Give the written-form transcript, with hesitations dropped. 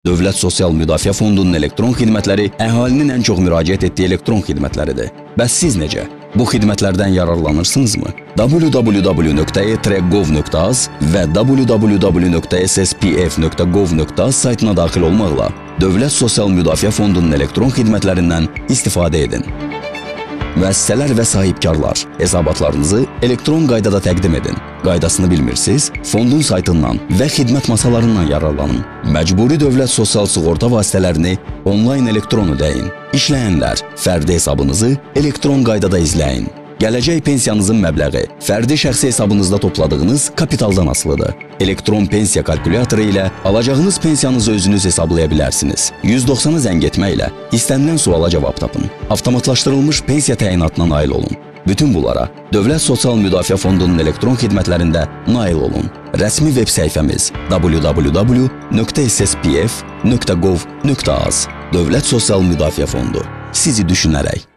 Dövlət Sosial Müdafiə Fondunun elektron xidmətləri əhalinin ən çox müraciət etdiyi elektron xidmətləridir. Bəs siz necə? Bu xidmətlərdən yararlanırsınızmı? www.etreg.gov.az və www.sspf.gov.az saytına daxil olmaqla Dövlət Sosial Müdafiə Fondunun elektron xidmətlərindən istifadə edin. Müəssisələr və sahibkarlar, hesabatlarınızı elektron qaydada təqdim edin. Qaydasını bilmirsiniz, fondun saytından və xidmət masalarından yararlanın. Məcburi dövlət sosial sığorta vasitələrini onlayn elektron ödəyin. İşləyənlər, fərdi hesabınızı elektron qaydada izləyin. Gələcək pensiyanızın məbləği fərdi şəxsi hesabınızda topladığınız kapitaldan asılıdır. Elektron pensiya kalkulyatoru ilə alacağınız pensiyanızı özünüz hesablaya bilərsiniz. 190-a zəng etməklə istənilən suala cavab tapın. Avtomatlaşdırılmış pensiya təyinatına nail olun. Bütün bunlara Dövlət Sosial Müdafiə Fondunun elektron xidmətlərində nail olun. Rəsmi veb səhifəmiz www.sspf.gov.az Dövlət Sosial Müdafiə Fondu. Sizi düşünərək.